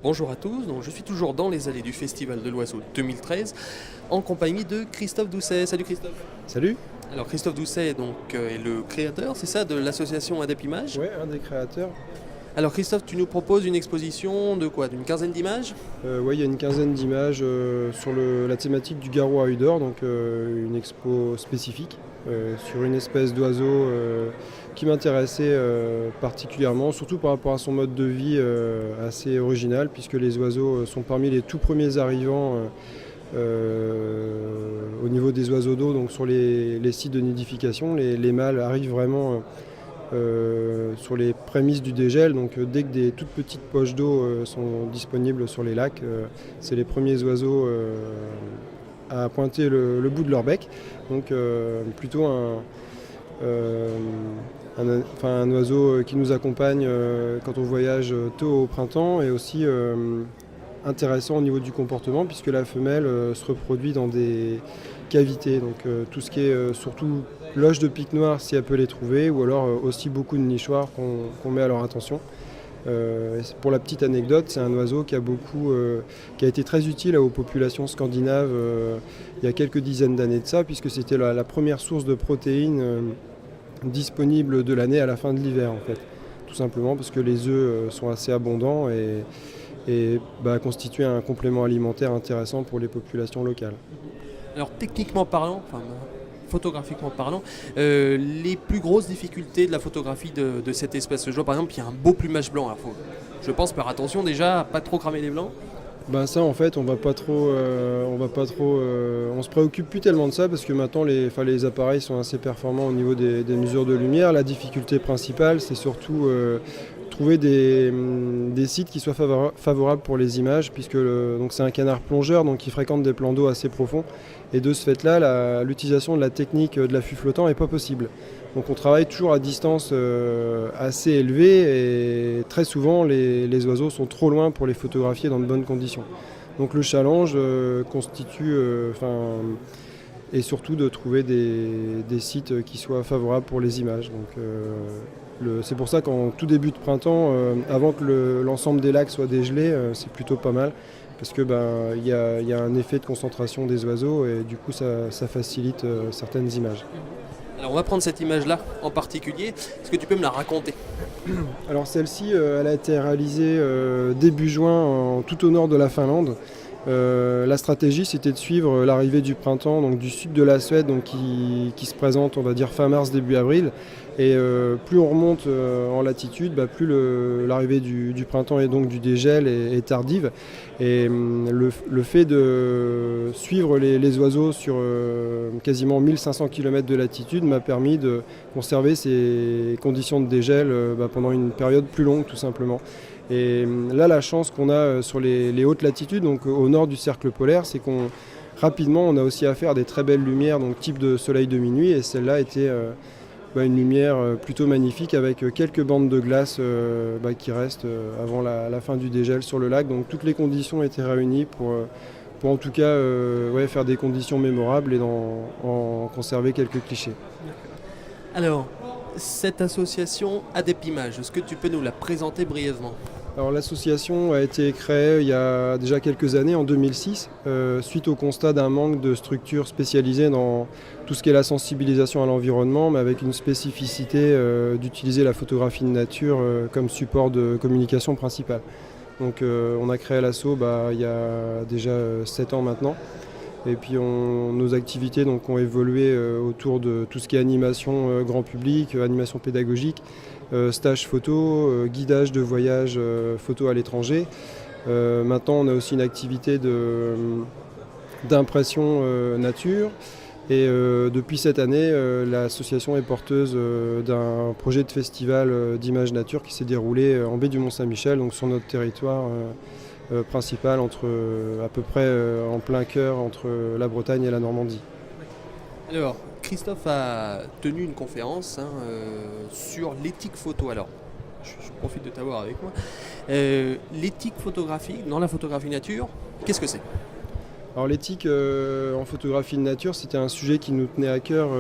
Bonjour à tous, donc je suis toujours dans les allées du Festival de l'Oiseau 2013 en compagnie de Christophe Doucet. Salut Christophe. Salut. Alors Christophe Doucet est le créateur, c'est ça, de l'association Adep Images. Ouais, un des créateurs. Alors Christophe, tu nous proposes une exposition de quoi? D'une quinzaine d'images? Ouais, il y a une quinzaine d'images sur la thématique du garrot à Udor, donc une expo spécifique sur une espèce d'oiseau qui m'intéressait particulièrement, surtout par rapport à son mode de vie assez original, puisque les oiseaux sont parmi les tout premiers arrivants au niveau des oiseaux d'eau, donc sur les sites de nidification. Les mâles arrivent vraiment sur les prémices du dégel, donc dès que des toutes petites poches d'eau sont disponibles sur les lacs, c'est les premiers oiseaux à pointer le bout de leur bec. Donc plutôt un oiseau qui nous accompagne quand on voyage tôt au printemps, et aussi intéressant au niveau du comportement, puisque la femelle se reproduit dans des cavités. Donc tout ce qui est surtout loges de pique noire, si elle peut les trouver, ou alors aussi beaucoup de nichoirs qu'on met à leur attention. Pour la petite anecdote, c'est un oiseau qui a été très utile aux populations scandinaves il y a quelques dizaines d'années de ça, puisque c'était la première source de protéines disponible de l'année à la fin de l'hiver, en fait. Tout simplement parce que les œufs sont assez abondants et constituent un complément alimentaire intéressant pour les populations locales. Alors techniquement parlant, photographiquement parlant, les plus grosses difficultés de la photographie de cette espèce. Je vois par exemple qu'il y a un beau plumage blanc. Alors, je pense faire attention déjà à pas trop cramer les blancs. Ça, en fait, on se préoccupe plus tellement de ça, parce que maintenant les appareils sont assez performants au niveau des mesures de lumière. La difficulté principale, c'est surtout trouver des sites qui soient favorables pour les images, puisque donc c'est un canard plongeur, donc il fréquente des plans d'eau assez profonds, et de ce fait-là, l'utilisation de la technique de l'affût flottant n'est pas possible. Donc on travaille toujours à distance assez élevée, et très souvent les oiseaux sont trop loin pour les photographier dans de bonnes conditions. Donc le challenge est surtout de trouver des sites qui soient favorables pour les images. Donc, c'est pour ça qu'en tout début de printemps, avant que l'ensemble des lacs soit dégelé, c'est plutôt pas mal, parce que il y a un effet de concentration des oiseaux, et du coup ça facilite certaines images. Alors on va prendre cette image-là en particulier. Est-ce que tu peux me la raconter? Alors celle-ci, elle a été réalisée début juin tout au nord de la Finlande. La stratégie, c'était de suivre l'arrivée du printemps, donc du sud de la Suède, donc qui se présente, on va dire, fin mars, début avril. Et plus on remonte en latitude, plus l'arrivée du printemps et donc du dégel est tardive. Et le fait de suivre les oiseaux sur quasiment 1500 km de latitude m'a permis de conserver ces conditions de dégel pendant une période plus longue, tout simplement. Et là, la chance qu'on a sur les hautes latitudes, donc au nord du cercle polaire, c'est rapidement on a aussi affaire à des très belles lumières, donc type de soleil de minuit, et celle-là était une lumière plutôt magnifique, avec quelques bandes de glace qui restent avant la fin du dégel sur le lac. Donc toutes les conditions étaient réunies pour en tout cas faire des conditions mémorables et en conserver quelques clichés. Alors, cette association Adep Images, est-ce que tu peux nous la présenter brièvement? Alors l'association a été créée il y a déjà quelques années, en 2006, suite au constat d'un manque de structures spécialisées dans tout ce qui est la sensibilisation à l'environnement, mais avec une spécificité d'utiliser la photographie de nature comme support de communication principal. Donc on a créé l'asso il y a déjà 7 ans maintenant. Et puis nos activités ont évolué autour de tout ce qui est animation grand public, animation pédagogique, stage photo, guidage de voyage photo à l'étranger. Maintenant, on a aussi une activité d'impression nature. Et depuis cette année, l'association est porteuse d'un projet de festival d'images nature qui s'est déroulé en baie du Mont-Saint-Michel, donc sur notre territoire principal, à peu près en plein cœur entre la Bretagne et la Normandie. Alors, Christophe a tenu une conférence sur l'éthique photo. Alors, je profite de t'avoir avec moi. L'éthique photographique dans la photographie nature, qu'est-ce que c'est? Alors l'éthique en photographie de nature, c'était un sujet qui nous tenait à cœur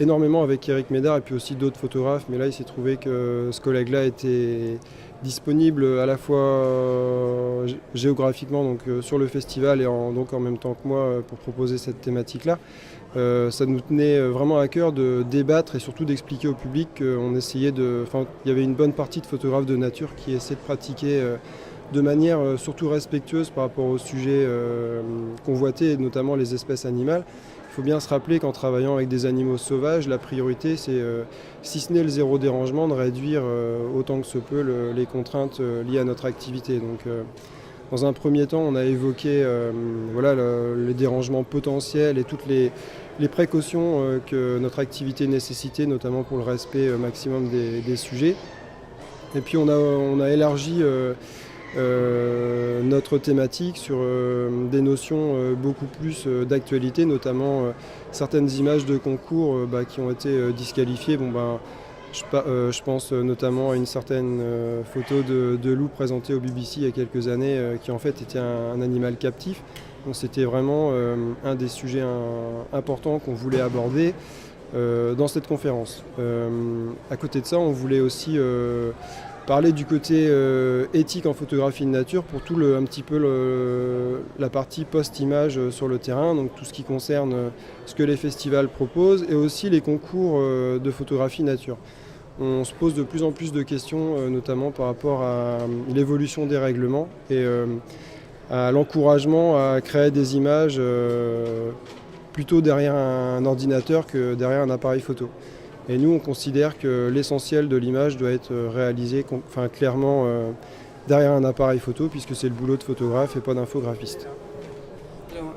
énormément avec Eric Médard et puis aussi d'autres photographes, mais là il s'est trouvé que ce collègue-là était disponible à la fois géographiquement donc, sur le festival et donc en même temps que moi pour proposer cette thématique-là. Ça nous tenait vraiment à cœur de débattre et surtout d'expliquer au public qu'on essayait il y avait une bonne partie de photographes de nature qui essaient de pratiquer de manière surtout respectueuse par rapport aux sujets convoités, et notamment les espèces animales. Il faut bien se rappeler qu'en travaillant avec des animaux sauvages, la priorité c'est, si ce n'est le zéro dérangement, de réduire autant que se peut les contraintes liées à notre activité. Donc, dans un premier temps, on a évoqué les dérangements potentiels et toutes les précautions que notre activité nécessitait, notamment pour le respect maximum des sujets. Et puis on a élargi notre thématique sur des notions beaucoup plus d'actualité, notamment certaines images de concours qui ont été disqualifiées. Je pense notamment à une certaine photo de loup présentée au BBC il y a quelques années qui en fait était un animal captif. Donc c'était vraiment un des sujets importants qu'on voulait aborder dans cette conférence. À côté de ça, on voulait aussi parler du côté éthique en photographie de nature pour tout un petit peu la partie post-image sur le terrain, donc tout ce qui concerne ce que les festivals proposent et aussi les concours de photographie nature. On se pose de plus en plus de questions, notamment par rapport à l'évolution des règlements et à l'encouragement à créer des images plutôt derrière un ordinateur que derrière un appareil photo. Et nous, on considère que l'essentiel de l'image doit être réalisé clairement derrière un appareil photo, puisque c'est le boulot de photographe et pas d'infographiste. Alors,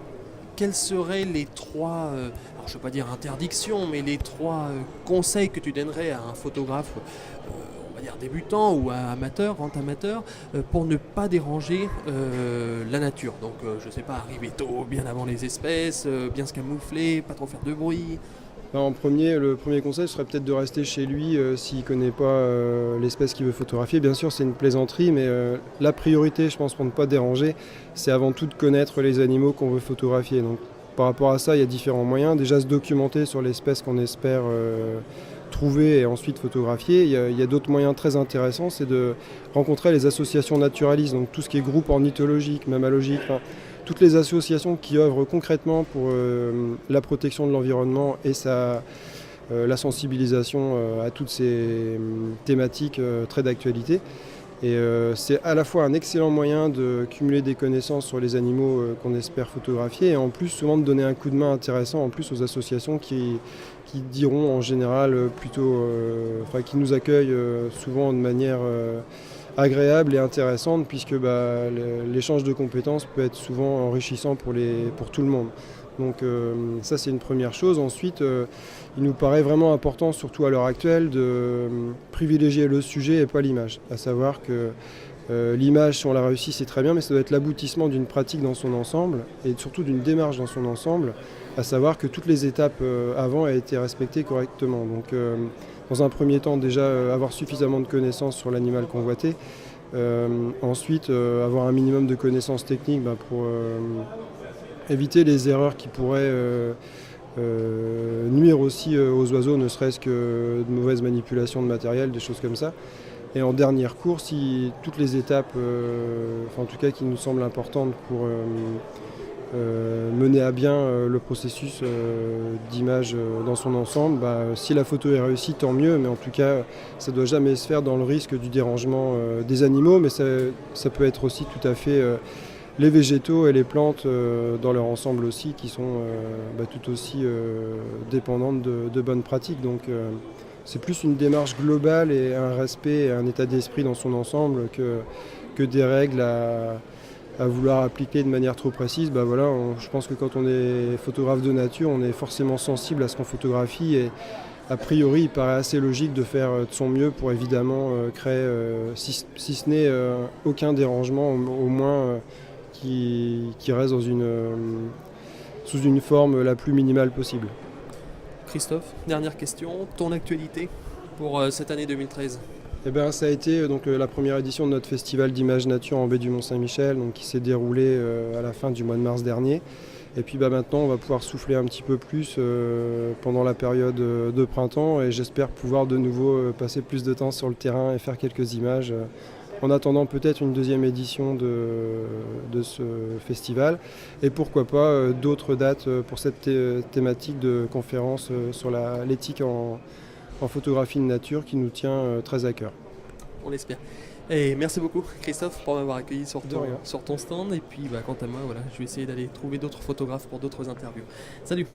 quels seraient les trois, alors je ne veux pas dire interdictions, mais les trois conseils que tu donnerais à un photographe, on va dire débutant ou amateur, grand amateur, pour ne pas déranger la nature? Donc, je ne sais pas, arriver tôt, bien avant les espèces, bien se camoufler, pas trop faire de bruit. Le premier conseil serait peut-être de rester chez lui s'il ne connaît pas l'espèce qu'il veut photographier. Bien sûr, c'est une plaisanterie, mais la priorité, je pense, pour ne pas déranger, c'est avant tout de connaître les animaux qu'on veut photographier. Donc, par rapport à ça, il y a différents moyens. Déjà, se documenter sur l'espèce qu'on espère trouver et ensuite photographier. Il y a d'autres moyens très intéressants, c'est de rencontrer les associations naturalistes, donc tout ce qui est groupe ornithologique, mammalogique, toutes les associations qui œuvrent concrètement pour la protection de l'environnement et la sensibilisation à toutes ces thématiques très d'actualité. Et c'est à la fois un excellent moyen de cumuler des connaissances sur les animaux qu'on espère photographier et en plus souvent de donner un coup de main intéressant en plus aux associations qui diront en général qui nous accueillent souvent de manière agréable et intéressante puisque l'échange de compétences peut être souvent enrichissant pour tout le monde. Donc ça c'est une première chose. Ensuite, il nous paraît vraiment important, surtout à l'heure actuelle, de privilégier le sujet et pas l'image. À savoir que l'image, si on la réussit, c'est très bien, mais ça doit être l'aboutissement d'une pratique dans son ensemble et surtout d'une démarche dans son ensemble, à savoir que toutes les étapes avant aient été respectées correctement. Donc dans un premier temps, déjà avoir suffisamment de connaissances sur l'animal convoité. Ensuite, avoir un minimum de connaissances techniques pour éviter les erreurs qui pourraient nuire aussi aux oiseaux, ne serait-ce que de mauvaises manipulations de matériel, des choses comme ça. Et en dernier recours, si toutes les étapes, en tout cas qui nous semblent importantes pour mener à bien le processus d'image dans son ensemble, si la photo est réussie, tant mieux, mais en tout cas, ça ne doit jamais se faire dans le risque du dérangement des animaux, mais ça peut être aussi tout à fait les végétaux et les plantes dans leur ensemble aussi, qui sont tout aussi dépendantes de bonnes pratiques. Donc c'est plus une démarche globale et un respect et un état d'esprit dans son ensemble que des règles à vouloir appliquer de manière trop précise. Je pense que quand on est photographe de nature, on est forcément sensible à ce qu'on photographie et a priori, il paraît assez logique de faire de son mieux pour évidemment créer, si ce n'est aucun dérangement, au moins qui reste sous une forme la plus minimale possible. Christophe, dernière question, ton actualité pour cette année 2013? Ça a été la première édition de notre festival d'images nature en baie du Mont-Saint-Michel, qui s'est déroulé à la fin du mois de mars dernier. Et puis maintenant, on va pouvoir souffler un petit peu plus pendant la période de printemps et j'espère pouvoir de nouveau passer plus de temps sur le terrain et faire quelques images en attendant peut-être une deuxième édition de ce festival et pourquoi pas d'autres dates pour cette thématique de conférence sur l'éthique en photographie de nature qui nous tient très à cœur. On l'espère. Et merci beaucoup Christophe pour m'avoir accueilli sur De rien. ton stand. Et puis quant à moi, voilà, je vais essayer d'aller trouver d'autres photographes pour d'autres interviews. Salut!